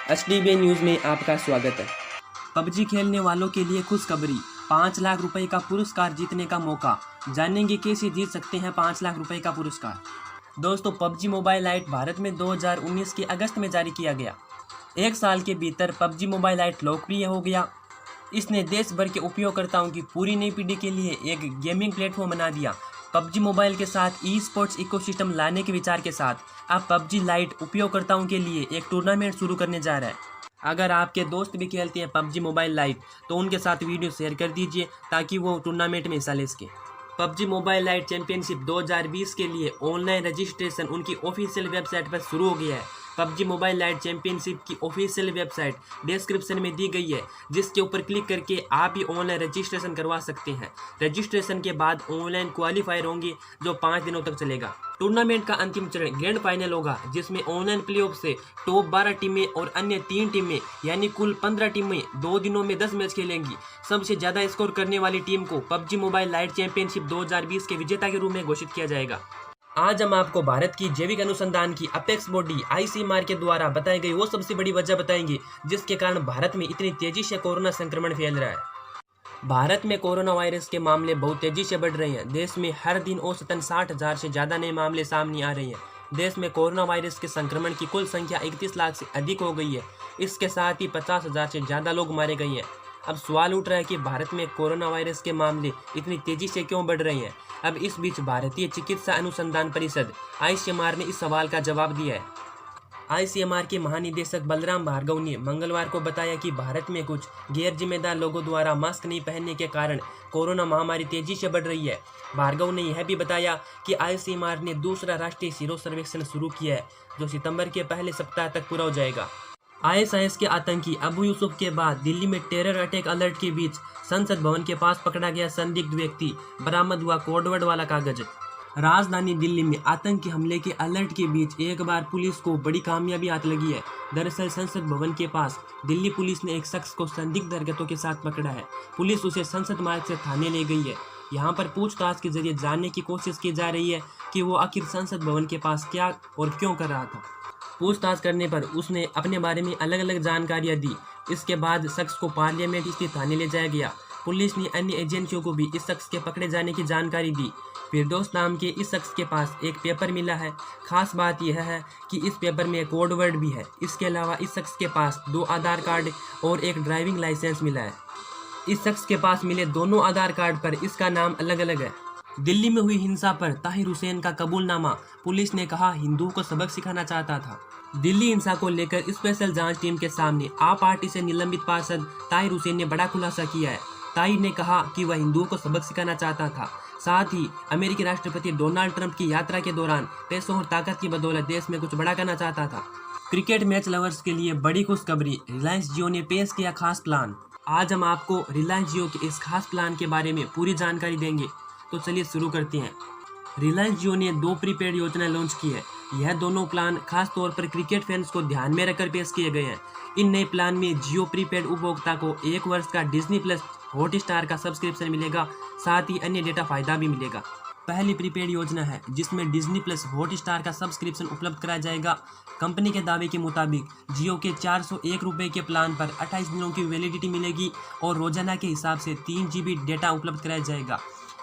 HDB news में आपका स्वागत है। पबजी खेलने वालों के लिए खुशखबरी, 5 लाख रुपए का पुरस्कार जीतने का मौका। जानेंगे कैसे जीत सकते हैं 5 लाख रुपए का पुरस्कार। दोस्तों, पबजी मोबाइल लाइट भारत में 2019 के अगस्त में जारी किया गया। एक साल के भीतर पबजी मोबाइल लाइट लोकप्रिय हो गया। इसने देश भर के उपयोगकर्ताओं की पूरी नई पीढ़ी के लिए एक गेमिंग प्लेटफॉर्म बना दिया। पबजी मोबाइल के साथ ई स्पोर्ट्स इकोसिस्टम लाने के विचार के साथ अब पबजी लाइट उपयोगकर्ताओं के लिए एक टूर्नामेंट शुरू करने जा रहा है। अगर आपके दोस्त भी खेलते हैं पबजी मोबाइल लाइट तो उनके साथ वीडियो शेयर कर दीजिए ताकि वो टूर्नामेंट में हिस्सा ले सकें। पबजी मोबाइल लाइट चैंपियनशिप 2020 के लिए ऑनलाइन रजिस्ट्रेशन उनकी ऑफिशियल वेबसाइट पर शुरू हो गया है। पबजी मोबाइल लाइट चैंपियनशिप की ऑफिशियल वेबसाइट डिस्क्रिप्शन में दी गई है, जिसके ऊपर क्लिक करके आप भी ऑनलाइन रजिस्ट्रेशन करवा सकते हैं। रजिस्ट्रेशन के बाद ऑनलाइन क्वालिफायर होंगे जो 5 दिनों तक चलेगा। टूर्नामेंट का अंतिम चरण ग्रैंड फाइनल होगा, जिसमें ऑनलाइन प्लेऑफ से टॉप 12 टीमें और अन्य 3 टीमें यानी कुल 15 टीमें 2 दिनों में 10 मैच खेलेंगी। सबसे ज़्यादा स्कोर करने वाली टीम को पबजी मोबाइल लाइट चैंपियनशिप 2020 के विजेता के रूप में घोषित किया जाएगा। आज हम आपको भारत की जैविक अनुसंधान की अपेक्स बॉडी ICMR के द्वारा बताई गई वो सबसे बड़ी वजह बताएंगे जिसके कारण भारत में इतनी तेजी से कोरोना संक्रमण फैल रहा है। भारत में कोरोना वायरस के मामले बहुत तेजी से बढ़ रहे हैं। देश में हर दिन औसतन 60,000 से ज़्यादा नए मामले सामने आ रहे हैं। देश में कोरोना वायरस के संक्रमण की कुल संख्या 31 लाख से अधिक हो गई है। इसके साथ ही 50,000 से ज़्यादा लोग मारे गए हैं। अब सवाल उठ रहा है कि भारत में कोरोना वायरस के मामले इतनी तेजी से क्यों बढ़ रहे हैं। अब इस बीच भारतीय चिकित्सा अनुसंधान परिषद ICMR ने इस सवाल का जवाब दिया है। ICMR के महानिदेशक बलराम भार्गव ने मंगलवार को बताया कि भारत में कुछ गैर जिम्मेदार लोगों द्वारा मास्क नहीं पहनने के कारण कोरोना महामारी तेजी से बढ़ रही है। भार्गव ने यह भी बताया कि ICMR ने दूसरा राष्ट्रीय सीरो सर्वेक्षण शुरू किया है, जो सितंबर के पहले सप्ताह तक पूरा हो जाएगा। ISIS के आतंकी अबू यूसुफ के बाद दिल्ली में टेरर अटैक अलर्ट के बीच संसद भवन के पास पकड़ा गया संदिग्ध व्यक्ति, बरामद हुआ कोडवर्ड वाला कागज। राजधानी दिल्ली में आतंकी हमले के अलर्ट के बीच एक बार पुलिस को बड़ी कामयाबी हाथ लगी है। दरअसल संसद भवन के पास दिल्ली पुलिस ने एक शख्स को संदिग्ध हरकतों के साथ पकड़ा है। पुलिस उसे संसद मार्ग से थाने ले गई है। यहाँ पर पूछताछ के जरिए जानने की कोशिश की जा रही है कि वो आखिर संसद भवन के पास क्या और क्यों कर रहा था। पूछताछ करने पर उसने अपने बारे में अलग अलग जानकारियां दी। इसके बाद शख्स को पार्लियामेंट स्थित थाने ले जाया गया। पुलिस ने अन्य एजेंसियों को भी इस शख्स के पकड़े जाने की जानकारी दी। फिरदौस नाम के इस शख्स के पास एक पेपर मिला है। खास बात यह है कि इस पेपर में कोड वर्ड भी है। इसके अलावा इस शख्स के पास 2 आधार कार्ड और एक ड्राइविंग लाइसेंस मिला है। इस शख्स के पास मिले दोनों आधार कार्ड पर इसका नाम अलग अलग है। दिल्ली में हुई हिंसा पर ताहिर हुसैन का कबूलनामा, पुलिस ने कहा हिंदुओं को सबक सिखाना चाहता था। दिल्ली हिंसा को लेकर स्पेशल जांच टीम के सामने आप पार्टी से निलंबित पार्षद ताहिर हुसैन ने बड़ा खुलासा किया है। ताहिर ने कहा कि वह हिंदुओं को सबक सिखाना चाहता था। साथ ही अमेरिकी राष्ट्रपति डोनाल्ड ट्रंप की यात्रा के दौरान पैसों और ताकत की बदौलत देश में कुछ बड़ा करना चाहता था। क्रिकेट मैच लवर्स के लिए बड़ी खुशखबरी, रिलायंस जियो ने पेश किया खास प्लान। आज हम आपको रिलायंस जियो के इस खास प्लान के बारे में पूरी जानकारी देंगे, तो चलिए शुरू करते हैं। रिलायंस जियो ने 2 प्रीपेड योजना लॉन्च की है। यह दोनों प्लान खास तौर पर क्रिकेट फैंस को ध्यान में रखकर पेश किए गए हैं। इन नए प्लान में जियो प्रीपेड उपभोक्ता को 1 वर्ष का डिज्नी प्लस हॉटस्टार का सब्सक्रिप्शन मिलेगा, साथ ही अन्य डेटा फायदा भी मिलेगा। पहली प्रीपेड योजना है जिसमें डिज्नी प्लस हॉटस्टार का सब्सक्रिप्शन उपलब्ध कराया जाएगा। कंपनी के दावे के मुताबिक जियो के 401 रुपये के प्लान पर 28 दिनों की वैलिडिटी मिलेगी और रोजाना के हिसाब से 3 GB डेटा उपलब्ध कराया जाएगा।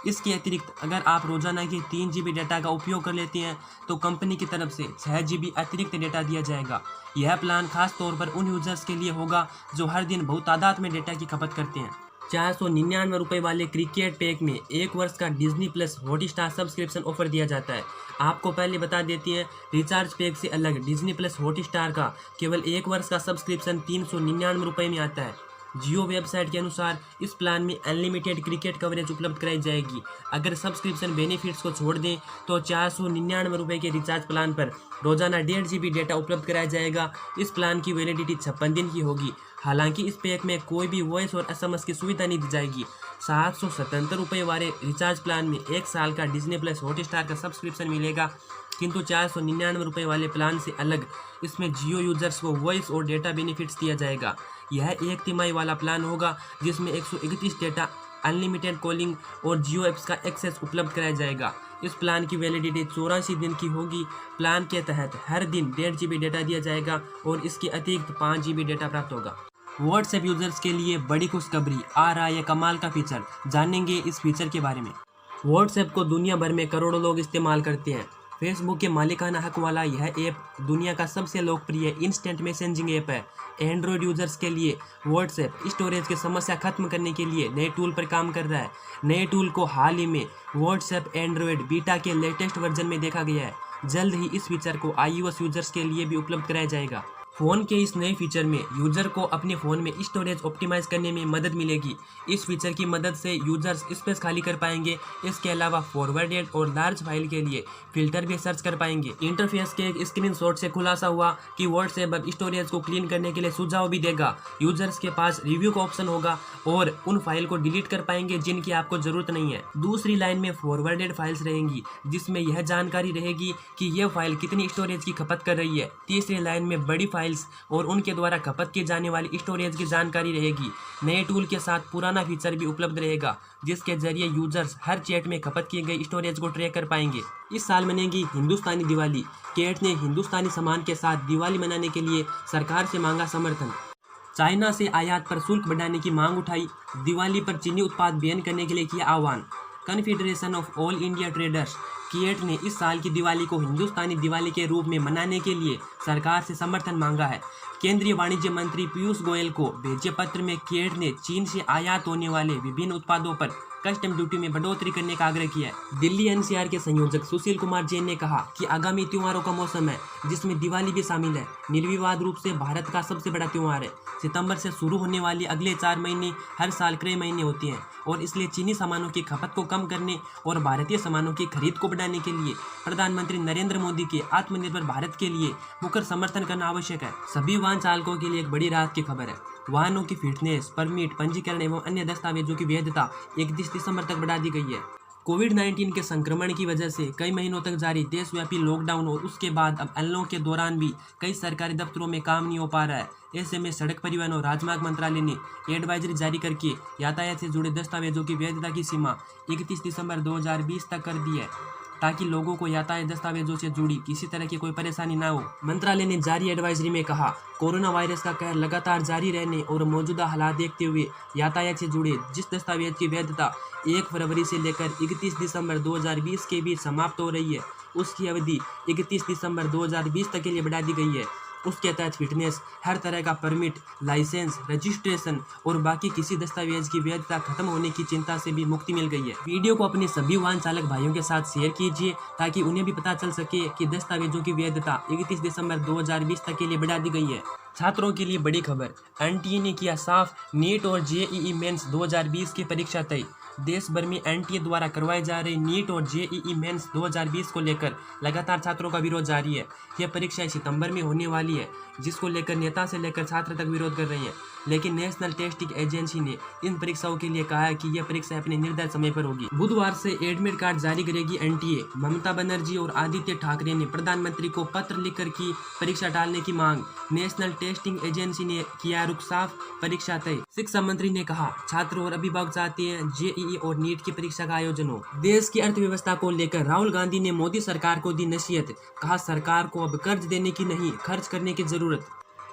इसके अतिरिक्त अगर आप रोजाना के 3 GB डेटा का उपयोग कर लेते हैं तो कंपनी की तरफ से 6 GB अतिरिक्त डेटा दिया जाएगा। यह प्लान खास तौर पर उन यूजर्स के लिए होगा जो हर दिन बहुत तादाद में डेटा की खपत करते हैं। 499 रुपये वाले क्रिकेट पैक में 1 वर्ष का Disney plus Hotstar subscription offer दिया जाता है। आपको पहले बता देती हैं, रिचार्ज पैक से अलग डिज्नी प्लस हॉटस्टार का केवल 1 वर्ष का सब्सक्रिप्शन 399 रुपये में आता है। जियो वेबसाइट के अनुसार इस प्लान में अनलिमिटेड क्रिकेट कवरेज उपलब्ध कराई जाएगी। अगर सब्सक्रिप्शन बेनिफिट्स को छोड़ दें तो 499 रुपये के रिचार्ज प्लान पर रोजाना 1.5 GB डेटा उपलब्ध कराया जाएगा। इस प्लान की वैलिडिटी 56 दिन की होगी। हालांकि इस पैक में कोई भी वॉइस और SMS की सुविधा नहीं दी जाएगी। 777 रुपये वाले रिचार्ज प्लान में 1 साल का डिज्नी प्लस हॉटस्टार का सब्सक्रिप्शन मिलेगा, किंतु 499 रुपये वाले प्लान से अलग इसमें जियो यूजर्स को वॉइस और डेटा बेनिफिट्स दिया जाएगा। यह 1 तिमाही वाला प्लान होगा जिसमें 131 अनलिमिटेड कॉलिंग और जियो ऐप्स का एक्सेस उपलब्ध कराया जाएगा। इस प्लान की वैलिडिटी 84 दिन की होगी। प्लान के तहत हर दिन 1.5 GB डेटा दिया जाएगा और इसके अतिरिक्त 5 GB डेटा प्राप्त होगा। व्हाट्सएप यूजर्स के लिए बड़ी खुशखबरी, आ रहा है कमाल का फीचर। जानेंगे इस फीचर के बारे में। व्हाट्सएप को दुनिया भर में करोड़ों लोग इस्तेमाल करते हैं। फेसबुक के मालिकाना हक वाला यह ऐप दुनिया का सबसे लोकप्रिय इंस्टेंट मैसेजिंग ऐप है। एंड्रॉयड यूजर्स के लिए व्हाट्सएप स्टोरेज की समस्या खत्म करने के लिए नए टूल पर काम कर रहा है। नए टूल को हाल ही में व्हाट्सएप एंड्रॉयड बीटा के लेटेस्ट वर्जन में देखा गया है। जल्द ही इस फीचर को iOS यूजर्स के लिए भी उपलब्ध कराया जाएगा। फ़ोन के इस नए फीचर में यूज़र को अपने फ़ोन में स्टोरेज ऑप्टिमाइज करने में मदद मिलेगी। इस फीचर की मदद से यूजर्स स्पेस खाली कर पाएंगे। इसके अलावा फॉरवर्डेड और लार्ज फाइल के लिए फिल्टर भी सर्च कर पाएंगे। इंटरफेस के एक स्क्रीनशॉट से खुलासा हुआ कि व्हाट्सएप अब स्टोरेज को क्लीन करने के लिए सुझाव भी देगा। यूजर्स के पास रिव्यू का ऑप्शन होगा और उन फाइल को डिलीट कर पाएंगे जिनकी आपको ज़रूरत नहीं है। दूसरी लाइन में फॉरवर्डेड फाइल्स रहेंगी जिसमें यह जानकारी रहेगी कि यह फाइल कितनी स्टोरेज की खपत कर रही है। तीसरी लाइन में बड़ी फाइल और उनके द्वारा खपत की जाने वाली स्टोरेज की जानकारी रहेगी। नए टूल के साथ पुराना फीचर भी उपलब्ध रहेगा जिसके जरिए यूजर्स हर चैट में खपत की गई स्टोरेज को ट्रैक कर पाएंगे। इस साल मनेगी हिंदुस्तानी दिवाली। केट ने हिंदुस्तानी सामान के साथ दिवाली मनाने के लिए सरकार से मांगा समर्थन। चाइना से आयात पर शुल्क बढ़ाने की मांग उठाई। दिवाली पर चीनी उत्पाद बैन करने के लिए किया आह्वान। Confederation of all India traders किएट ने इस साल की दिवाली को हिंदुस्तानी दिवाली के रूप में मनाने के लिए सरकार से समर्थन मांगा है। केंद्रीय वाणिज्य मंत्री पीयूष गोयल को भेजे पत्र में किएट ने चीन से आयात होने वाले विभिन्न उत्पादों पर कस्टम ड्यूटी में बढ़ोतरी करने का आग्रह किया है। दिल्ली एनसीआर के संयोजक सुशील कुमार जैन ने कहा कि आगामी त्योहारों का मौसम है जिसमें दिवाली भी शामिल है। निर्विवाद रूप से भारत का सबसे बड़ा त्यौहार है। सितंबर से शुरू होने वाली अगले 4 महीने हर साल क्रय महीने होते हैं और इसलिए चीनी सामानों की खपत को कम करने और भारतीय सामानों की खरीद को बढ़ाने के लिए प्रधानमंत्री नरेंद्र मोदी के आत्मनिर्भर भारत के लिए मुखर समर्थन करना आवश्यक है। सभी वाहन चालकों के लिए एक बड़ी राहत की खबर है। वाहनों की फिटनेस, परमिट, पंजीकरण एवं अन्य दस्तावेजों की वैधता 31 दिसंबर तक बढ़ा दी गई है। कोविड-19 के संक्रमण की वजह से कई महीनों तक जारी देशव्यापी लॉकडाउन और उसके बाद अब अनलॉक के दौरान भी कई सरकारी दफ्तरों में काम नहीं हो पा रहा है। ऐसे में सड़क परिवहन और राजमार्ग मंत्रालय ने एडवाइजरी जारी करके यातायात से जुड़े दस्तावेजों की वैधता की सीमा 31 दिसंबर 2020 तक कर दी है ताकि लोगों को यातायात दस्तावेजों से जुड़ी किसी तरह की कोई परेशानी ना हो। मंत्रालय ने जारी एडवाइजरी में कहा, कोरोना वायरस का कहर लगातार जारी रहने और मौजूदा हालात देखते हुए यातायात से जुड़े जिस दस्तावेज की वैधता 1 फरवरी से लेकर 31 दिसंबर 2020 के बीच समाप्त हो रही है उसकी अवधि 31 दिसंबर 2020 तक के लिए बढ़ा दी गई है। उसके तहत फिटनेस, हर तरह का परमिट, लाइसेंस, रजिस्ट्रेशन और बाकी किसी दस्तावेज की वैधता खत्म होने की चिंता से भी मुक्ति मिल गई है। वीडियो को अपने सभी वाहन चालक भाइयों के साथ शेयर कीजिए ताकि उन्हें भी पता चल सके कि दस्तावेजों की वैधता 31 दिसंबर 2020 तक के लिए बढ़ा दी गई है। छात्रों के लिए बड़ी खबर, एनटीए ने किया साफ, नीट और जेईई मेंस 2020 की परीक्षा तय। देश भर में एनटीए द्वारा करवाए जा रहे नीट और जेईई मेंस 2020 को लेकर लगातार छात्रों का विरोध जारी है। यह परीक्षाएं सितंबर में होने वाली है जिसको लेकर नेता से लेकर छात्र तक विरोध कर रहे हैं, लेकिन नेशनल टेस्टिंग एजेंसी ने इन परीक्षाओं के लिए कहा है कि यह परीक्षा अपने निर्धारित समय पर होगी। बुधवार से एडमिट कार्ड जारी करेगी एनटीए। ममता बनर्जी और आदित्य ठाकरे ने प्रधानमंत्री को पत्र लिखकर की परीक्षा टालने की मांग। नेशनल टेस्टिंग एजेंसी ने किया रुख साफ, परीक्षा तय। शिक्षा मंत्री ने कहा, छात्र और अभिभावक चाहते हैं जेईई और नीट की परीक्षा का आयोजन हो। देश की अर्थव्यवस्था को लेकर राहुल गांधी ने मोदी सरकार को दी नसीहत। कहा, सरकार को अब कर्ज देने की नहीं, खर्च करने की जरूरत।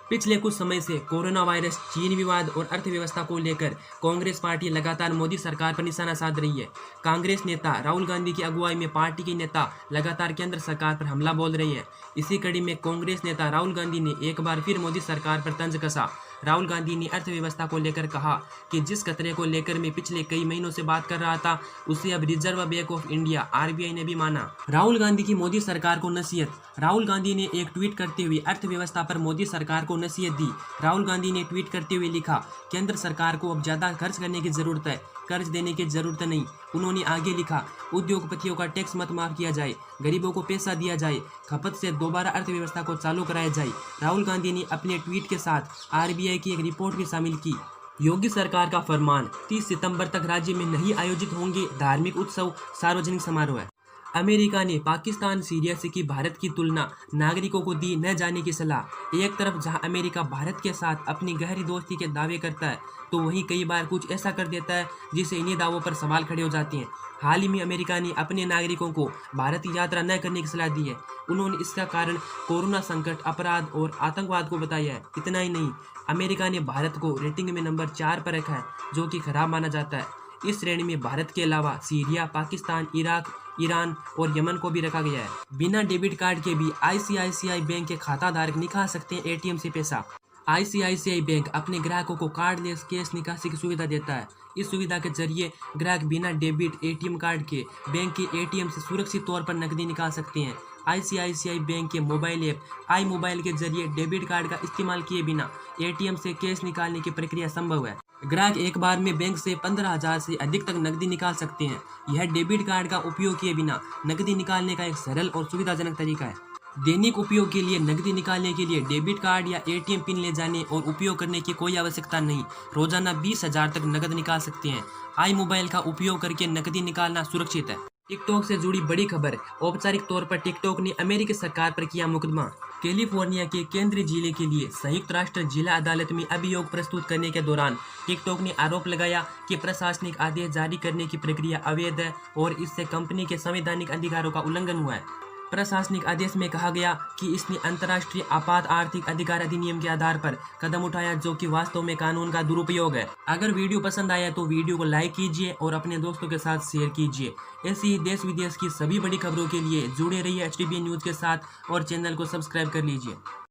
पिछले कुछ समय से कोरोना वायरस, चीन विवाद और अर्थव्यवस्था को लेकर कांग्रेस पार्टी लगातार मोदी सरकार पर निशाना साध रही है। कांग्रेस नेता राहुल गांधी की अगुवाई में पार्टी के नेता लगातार केंद्र सरकार पर हमला बोल रहे हैं। इसी कड़ी में कांग्रेस नेता राहुल गांधी ने एक बार फिर मोदी सरकार पर तंज कसा। राहुल गांधी ने अर्थव्यवस्था को लेकर कहा कि जिस खतरे को लेकर मैं पिछले कई महीनों से बात कर रहा था उसे अब reserve bank of India RBI ने भी माना। राहुल गांधी की मोदी सरकार को नसीहत। राहुल गांधी ने एक ट्वीट करते हुए अर्थव्यवस्था पर मोदी सरकार को नसीहत दी। राहुल गांधी ने ट्वीट करते हुए लिखा, केंद्र सरकार को अब ज्यादा खर्च करने की जरूरत है, कर्ज देने की जरूरत नहीं। उन्होंने आगे लिखा, उद्योगपतियों का टैक्स मत माफ किया जाए, गरीबों को पैसा दिया जाए, खपत से दोबारा अर्थव्यवस्था को चालू कराया जाए। राहुल गांधी ने अपने ट्वीट के साथ आरबीआई की एक रिपोर्ट भी शामिल की। योगी सरकार का फरमान, 30 सितंबर तक राज्य में नहीं आयोजित होंगे धार्मिक उत्सव, सार्वजनिक समारोह। अमेरिका ने पाकिस्तान सीरिया से की भारत की तुलना, नागरिकों को दी न जाने की सलाह। एक तरफ जहां अमेरिका भारत के साथ अपनी गहरी दोस्ती के दावे करता है, तो वहीं कई बार कुछ ऐसा कर देता है जिससे इन्हीं दावों पर सवाल खड़े हो जाते हैं। हाल ही में अमेरिका ने अपने नागरिकों को भारत की यात्रा न करने की सलाह दी है। उन्होंने इसका कारण कोरोना संकट, अपराध और आतंकवाद को बताया है। इतना ही नहीं, अमेरिका ने भारत को रेटिंग में नंबर 4 पर रखा है, जो कि खराब माना जाता है। इस श्रेणी में भारत के अलावा सीरिया, पाकिस्तान, इराक, ईरान और यमन को भी रखा गया है। बिना डेबिट कार्ड के भी आईसीआईसीआई बैंक के खाता धारक निकाल सकते हैं एटीएम से पैसा। आईसीआईसीआई बैंक अपने ग्राहकों को कार्डलेस कैश निकासी की सुविधा देता है। इस सुविधा के जरिए ग्राहक बिना डेबिट एटीएम कार्ड के बैंक के एटीएम से सुरक्षित तौर पर नकदी निकाल सकते हैं। आईसीआईसीआई बैंक के मोबाइल ऐप आई मोबाइल के जरिए डेबिट कार्ड का इस्तेमाल किए बिना एटीएम से कैश निकालने की प्रक्रिया संभव है। ग्राहक एक बार में बैंक से 15,000 से अधिक तक नकदी निकाल सकते हैं। यह डेबिट कार्ड का उपयोग किए बिना नकदी निकालने का एक सरल और सुविधाजनक तरीका है। दैनिक उपयोग के लिए नकदी निकालने के लिए डेबिट कार्ड या एटीएम पिन ले जाने और उपयोग करने की कोई आवश्यकता नहीं। रोजाना 20,000 तक नकद निकाल सकते हैं। आई मोबाइल का उपयोग करके नकदी निकालना सुरक्षित है। टिकटॉक से जुड़ी बड़ी खबर। औपचारिक तौर पर टिकटॉक ने अमेरिकी सरकार पर किया मुकदमा। कैलिफोर्निया के केंद्रीय जिले के लिए संयुक्त राष्ट्र जिला अदालत में अभियोग प्रस्तुत करने के दौरान टिकटॉक ने आरोप लगाया कि प्रशासनिक आदेश जारी करने की प्रक्रिया अवैध है और इससे कंपनी के संवैधानिक अधिकारों का उल्लंघन हुआ है। प्रशासनिक आदेश में कहा गया कि इसने अंतर्राष्ट्रीय आपात आर्थिक अधिकार अधिनियम के आधार पर कदम उठाया, जो कि वास्तव में कानून का दुरुपयोग है। अगर वीडियो पसंद आया तो वीडियो को लाइक कीजिए और अपने दोस्तों के साथ शेयर कीजिए। ऐसी ही देश विदेश की सभी बड़ी खबरों के लिए जुड़े रहिए HTBN न्यूज़ के साथ और चैनल को सब्सक्राइब कर लीजिए।